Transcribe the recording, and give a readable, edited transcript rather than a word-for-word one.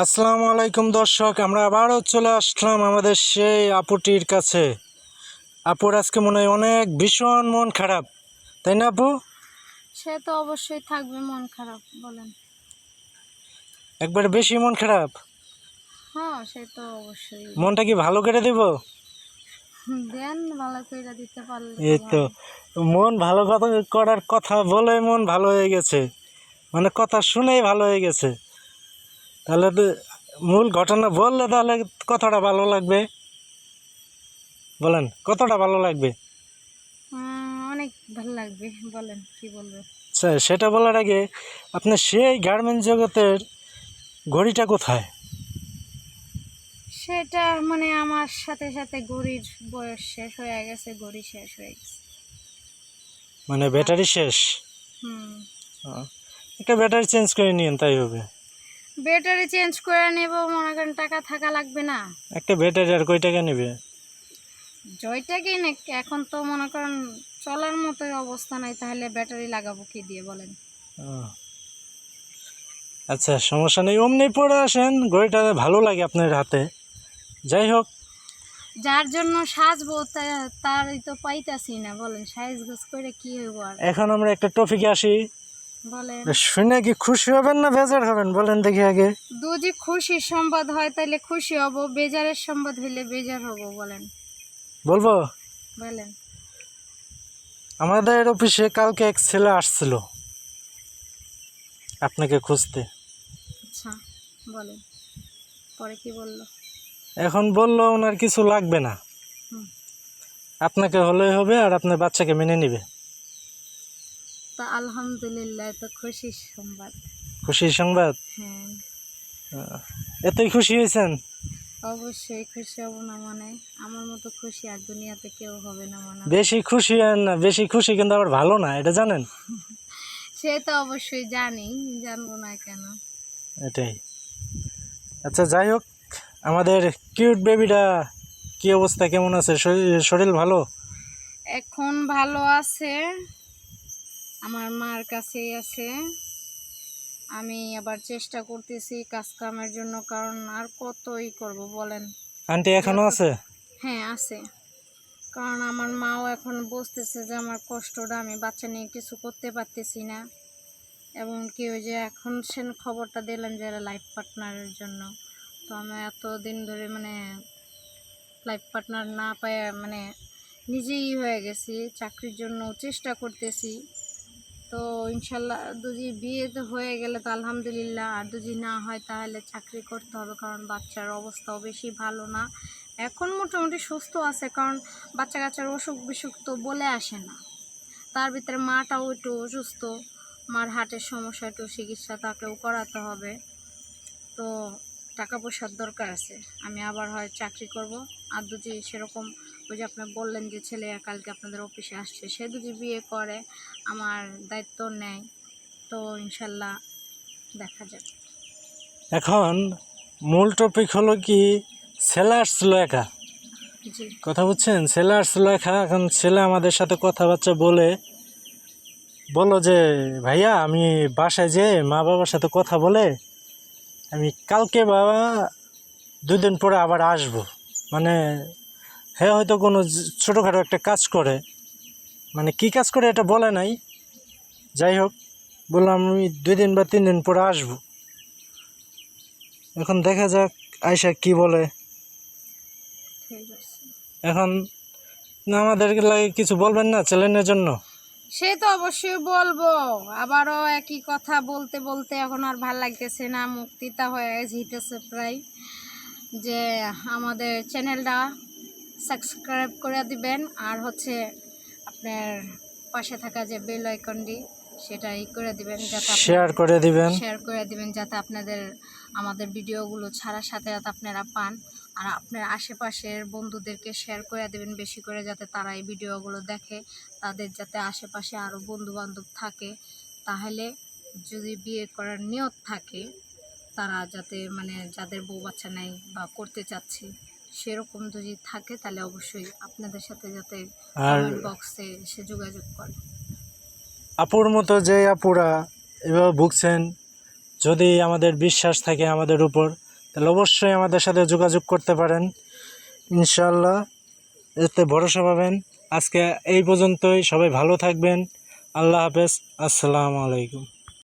আসসালামু আলাইকুম দর্শক, আমরা আবারও চলে আসলাম আমাদের সেই আপুটির কাছে। আপুর আজকে মনে হয় অনেক ভীষণ মন খারাপ, তাই না আপু? সে তো অবশ্যই থাকবে, মন খারাপ বলেন। একবারে বেশি মন খারাপ? হ্যাঁ, সে তো অবশ্যই। মনটা কি ভালো করে দেব? দেন, ভালো করে দিতে পারলে তো এই তো ভালো। মন ভালো করার কথা বলে মন ভালো হয়ে গেছে, মানে কথা শুনেই ভালো হয়ে গেছে। তাহলে তো মূল ঘটনা বললে তাহলে কথাটা ভালো লাগবে। বলেন কতটা ভালো লাগবে? অনেক ভালো লাগবে, বলেন কি বলবো। আচ্ছা, সেটা বলার আগে আপনার সেই গার্মেন্টস জগতের ঘড়িটা কোথায়? সেটা মানে আমার সাথে সাথে ঘড়ির বয়স শেষ হয়ে গেছে, ঘড়ি শেষ হয়ে গেছে। মানে ব্যাটারি শেষ? হুম। একটা ব্যাটারি চেঞ্জ করে নিন, তাই হবে। ব্যাটারি চেঞ্জ করে নেব, মনে করেন টাকা থাকা লাগবে না। একটা ব্যাটারি আর কয় টাকা নেবে? জয়টা কি না, এখন তো মনে করেন চলার মতোই অবস্থা নাই, তাহলে ব্যাটারি লাগাবো কি দিয়ে বলেন। ও, আচ্ছা সমস্যা নেই, অমনি পরে আসেন, ঘড়িটা ভালো লাগে আপনার হাতে। যাই হোক, যার জন্য সাজবো তারই তো পাইতাছি না, বলেন সাইজ গোজ করে কি হইব আর। এখন আমরা একটা টপিকে আসি। বলেন। শুনে কি খুশি হবেন না বেজার হবেন বলেন দেখি আগে। যদি খুশির সংবাদ হয় তাহলে খুশি হব, বেজারের সংবাদ হইলে বেজার হব, বলেন। বলবো, বলেন। আমাদের অফিসে কালকে এক ছেলে আসছিল আপনাকে খুঁজতে। আচ্ছা, বলেন। পরে কি বললো? এখন বলল ওনার কিছু লাগবে না, হুম। আপনাকে হলেই হবে আর আপনার বাচ্চাকে মেনে নিবে। তা আলহামদুলিল্লাহ, তো খুশির সংবাদ। খুশির সংবাদ? হ্যাঁ। এতই খুশি হয়েছেন? অবশ্যই খুশি হব না, মানে আমার মতো খুশি আর দুনিয়াতে কেউ হবে না মনে হয়। বেশি খুশি হন না, বেশি খুশি কিন্তু আবার ভালো না, এটা জানেন? সে তো অবশ্যই জানি, জানবো না কেন। এটাই। আচ্ছা যাই হোক, আমাদের কিউট বেবিটা কি অবস্থা, কেমন আছে? শরীর ভালো? এখন ভালো আছে, আমার মার কাছেই আছে। আমি আবার চেষ্টা করতেছি কাজ কামের জন্য, কারণ আর কতই করব বলেন। আন্টি এখনো যত আছে? হ্যাঁ আছে, কারণ আমার মাও এখন বুঝতেছে যে আমার কষ্টটা, আমি বাচ্চা নিয়ে কিছু করতে পারতেছি না। এবং কি ওই যে এখন সেন খবরটা দিলেন যে লাইফ পার্টনারের জন্য, তো আমি এতদিন ধরে মানে লাইফ পার্টনার না পায় মানে নিজেই হয়ে গেছি, চাকরির জন্য চেষ্টা করতেছি। তো ইনশাল্লাহ যদি বিয়ে তো হয়ে গেলে তো আলহামদুলিল্লাহ, আর যদি না হয় তাহলে চাকরি করতে হবে, কারণ বাচ্চার অবস্থাও বেশি ভালো না। এখন মোটামুটি সুস্থ আছে, কারণ বাচ্চা কাচ্চার অসুখ বিসুখ তো বলে আসে না, তার ভিতরে মাটাও একটু অসুস্থ, মার হার্টের সমস্যা, একটু চিকিৎসা তাকেও করাতে হবে। তো টাকা পয়সার দরকার আছে, আমি আবার হয় চাকরি করব। আর যদি সেরকম ওই যে আপনি বললেন যে ছেলে কালকে আপনাদের অফিসে আসছে, সে যদি বিয়ে করে আমার দায়িত্ব নেয়, তো ইনশাল্লাহ দেখা যাবে। এখন মূল টপিক হলো কি, ছেলে আসছিল একা, জি। কথা বুঝছেন? ছেলে আসছিল একা। এখন ছেলে আমাদের সাথে কথাবার্তা বলো যে ভাইয়া আমি বাসায় যে মা বাবার সাথে কথা বলে আমি কালকে বাবা 2 দিন পরে আবার আসবো। মানে হ্যাঁ, হয়তো কোনো ছোটোখাটো একটা কাজ করে, মানে কি কাজ করে এটা বলে নাই। যাই হোক, বললাম আমি 2 দিন বা 3 দিন পরে আসবো। এখন দেখা যাক আয়সা কি বলে। ঠিক আছে। এখন আমাদেরকে লাগে কিছু বলবেন না চ্যালেঞ্জের জন্য? সে তো অবশ্যই বলবো, আবারও একই কথা বলতে বলতে এখন আর ভাল লাগতেছে না, মুক্তিটা হয়ে যেতেছে প্রায়। যে আমাদের চ্যানেলটা সাবস্ক্রাইব করে দিবেন, আর হচ্ছে আপনার পাশে থাকা যে বেল আইকনটি সেটাই করে দিবেন, যাতে শেয়ার করে দিবেন। শেয়ার করে দিবেন, যাতে আপনাদের আমাদের ভিডিওগুলো ছাড়ার সাথে সাথে আপনারা পান। আর আপনার আশেপাশের বন্ধুদেরকে শেয়ার করে দেবেন বেশি করে, যাতে তারা এই ভিডিওগুলো দেখে, তাদের যাতে আশেপাশে আরও বন্ধু বান্ধব থাকে, তাহলে যদি বিয়ে করার নিয়ত থাকে তারা যাতে মানে যাদের বউ বাচ্চা নেই বা করতে চাচ্ছে সেরকম যদি থাকে, তাহলে অবশ্যই আপনাদের সাথে যাতে আর কমেন্ট বক্সে এসে যোগাযোগ করে। আপুর মতো যে আপুরা এভাবে ভুগছেন, যদি আমাদের বিশ্বাস থাকে আমাদের উপর, তাহলে অবশ্যই আমাদের সাথে যোগাযোগ করতে পারেন। ইনশাআল্লাহ এতে ভরসা পাবেন। আজকে এই পর্যন্তই, সবাই ভালো থাকবেন। আল্লাহ হাফেজ, আসসালামু আলাইকুম।